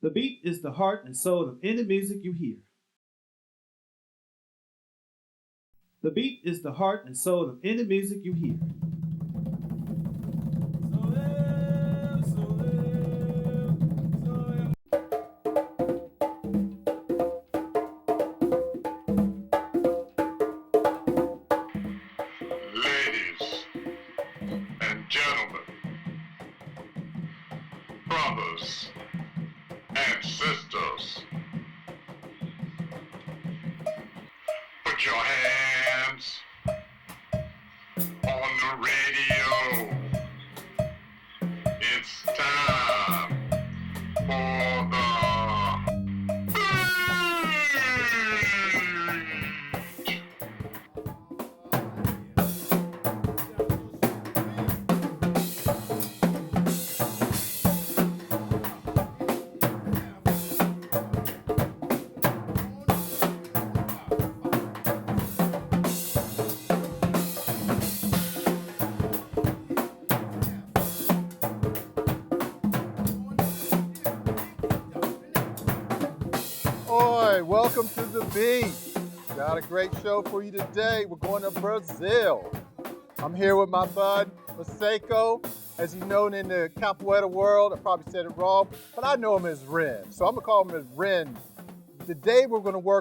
The beat is the heart and soul of any music you hear. The beat is the heart and soul of any music you hear. Ladies and gentlemen, brothers and sisters, put your hands on the radio. It's time for the beat. Oi, welcome to the beat. Got a great show for you today. We're going to Brazil. I'm here with my bud, Maseko, as he's known in the Capoeira world. I probably said it wrong, but I know him as Ren. So I'm gonna call him as Ren. Today we're gonna we're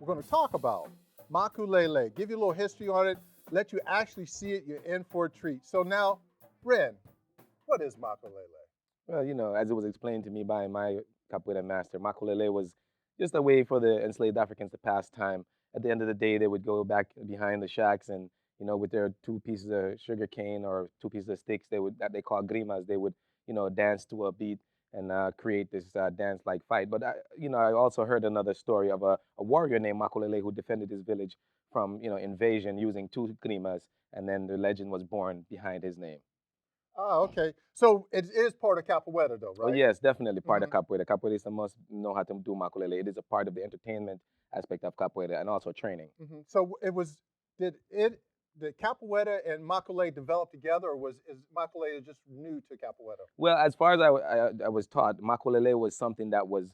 gonna talk about Maculele. Give you a little history on it, let you actually see it, you're in for a treat. So now, Ren, what is Maculele? Well, as it was explained to me by my capoeira master, Maculelê was just a way for the enslaved Africans to pass time. At the end of the day, they would go back behind the shacks and, with their two pieces of sugar cane or two pieces of sticks, that they call grimas, they would, dance to a beat and create this dance-like fight. But I also heard another story of a warrior named Maculelê who defended his village from, invasion using two grimas, and then the legend was born behind his name. Oh, okay. So it is part of Capoeira though, Oh right? yes, definitely part of Mhm. capoeira. Capoeira must know how to do maculele. It is a part of the entertainment aspect of capoeira and also training. So did Capoeira and Maculele develop together, or is Maculele just new to Capoeira? Well, as far as I was taught, maculele was something that was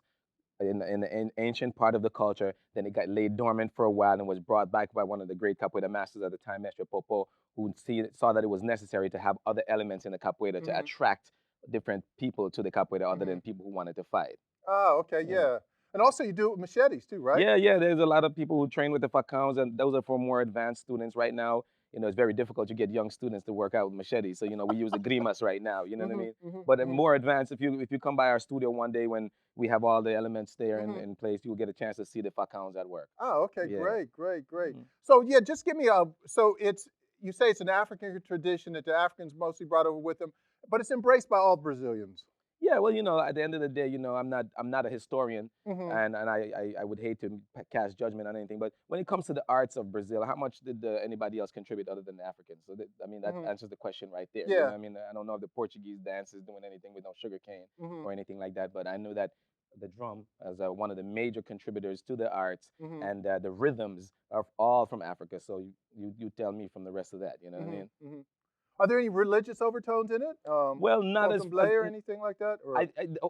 in the ancient part of the culture. Then it got laid dormant for a while and was brought back by one of the great capoeira masters at the time, Mestre Popo, who saw that it was necessary to have other elements in the capoeira to attract different people to the capoeira other than people who wanted to fight. Oh, okay, Yeah. yeah. And also you do it with machetes too, right? Yeah. There's a lot of people who train with the facãos, and those are for more advanced students right now. It's very difficult to get young students to work out with machetes. So, we use the grimas right now. You know what I mean? But more advanced, if you come by our studio one day when we have all the elements there in place, you'll get a chance to see the facãos at work. Oh, okay, Yeah. great. Mhm. So yeah, just give me so you say it's an African tradition that the Africans mostly brought over with them, but it's embraced by all Brazilians. Yeah, well, at the end of the day, I'm not a historian, Mhm. and I would hate to cast judgment on anything. But when it comes to the arts of Brazil, how much did anybody else contribute other than the Africans? So that Mhm. answers the question right there. Yeah. I don't know if the Portuguese dance is doing anything with no sugar cane Mhm. or anything like that, but I know that the drum as one of the major contributors to the arts, Mhm. and the rhythms are all from Africa. So you tell me from the rest of that. You know what I Mhm. mean? Mhm. Are there any religious overtones in it? Well, not as Candomblé or anything like that? Or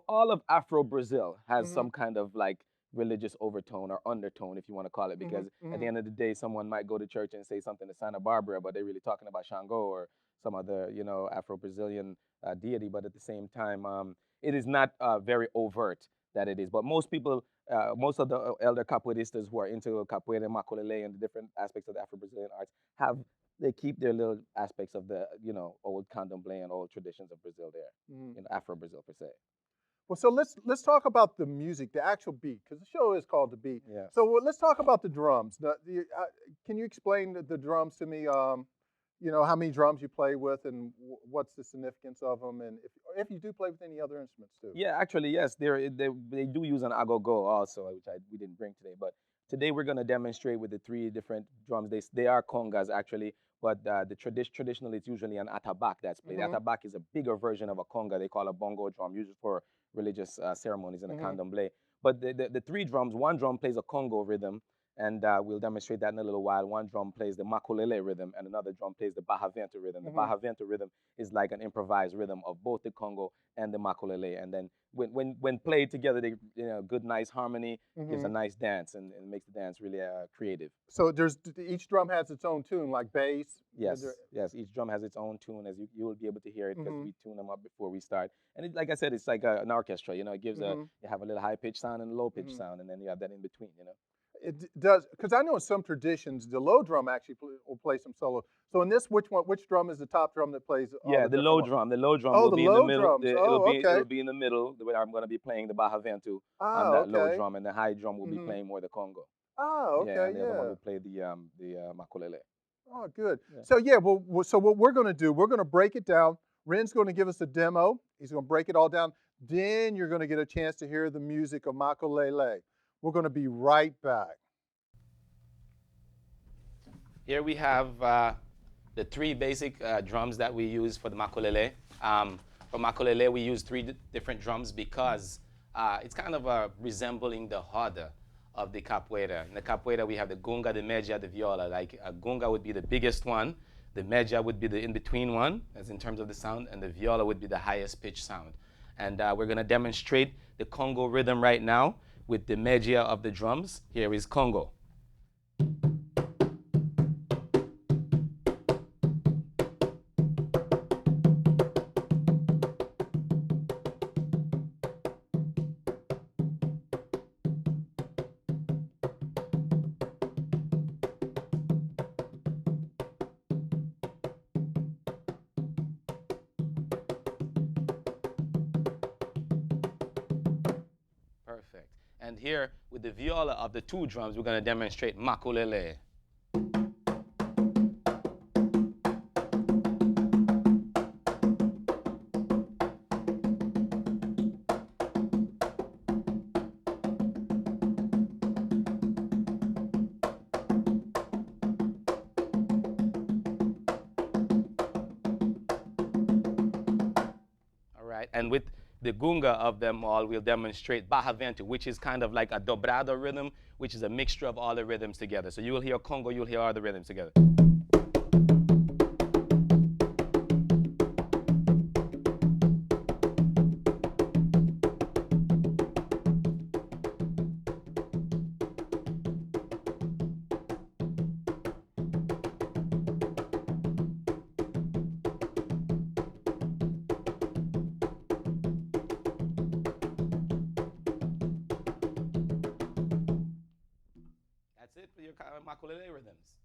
all of Afro Brazil has Mhm. some kind of like religious overtone or undertone, if you want to call it, because at the end of the day, someone might go to church and say something to Santa Barbara, but they're really talking about Shango or some other, Afro Brazilian deity. But at the same time, it is not very overt that it is. But most people, most of the elder capoeiristas who are into capoeira, maculele, and the different aspects of the Afro Brazilian arts have they keep their little aspects of the old candomblé and old traditions of Brazil there, Mhm. Afro Brazil per se. Well, so let's talk about the music, the actual beat, because the show is called the beat. Yes. So let's talk about the drums. Can you explain the drums to me? How many drums you play with, and what's the significance of them, and if you do play with any other instruments too. Yeah, actually, yes, they do use an agogo also, which we didn't bring today. But today we're going to demonstrate with the three different drums. They are congas actually, but traditionally it's usually an atabak that's played. Mhm. Atabak is a bigger version of a conga. They call a bongo drum, used for religious ceremonies in a Mhm. candomblé. But the three drums, one drum plays a congo rhythm, and we'll demonstrate that in a little while. One drum plays the Maculele rhythm, and another drum plays the Bahavento rhythm. The Bahavento rhythm is like an improvised rhythm of both the Congo and the Maculele, and then when played together, they good nice harmony gives a nice dance and makes the dance really creative. So each drum has its own tune, like bass. Yes, yes. Each drum has its own tune, as you will be able to hear it because we tune them up before we start. And like I said, it's like an orchestra. It gives you have a little high pitch sound and a low pitch sound, and then you have that in between. It does, because I know in some traditions the low drum actually will play some solo. So in this, which drum is the top drum that plays? Yeah, the low drum. The low drum will be in the middle. It'll be in the middle where I'm going to be playing the Bahavento on that low drum, and the high drum will be playing more the Congo. Oh, okay, yeah. And the other one will play the Maculele. Oh, good. Yeah. So so what we're going to do, we're going to break it down. Ren's going to give us a demo. He's going to break it all down. Then you're going to get a chance to hear the music of Maculele. We're going to be right back. Here we have the three basic drums that we use for the Maculele. For Maculele, we use three different drums because it's kind of resembling the harder of the Capoeira. In the Capoeira, we have the gunga, the media, the viola. Like a gunga would be the biggest one, the media would be the in-between one, as in terms of the sound, and the viola would be the highest pitch sound. And we're going to demonstrate the Congo rhythm right now with the media of the drums. Here is Congo. Perfect. And here, with the viola of the two drums, we're going to demonstrate Maculele. All right, and with the gunga of them all, we'll demonstrate Bahavento, which is kind of like a dobrado rhythm, which is a mixture of all the rhythms together. So you will hear Congo, you'll hear all the rhythms together. That's it for your Maculele rhythms.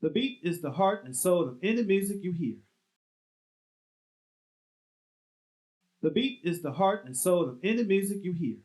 The beat is the heart and soul of any music you hear. The beat is the heart and soul of any music you hear.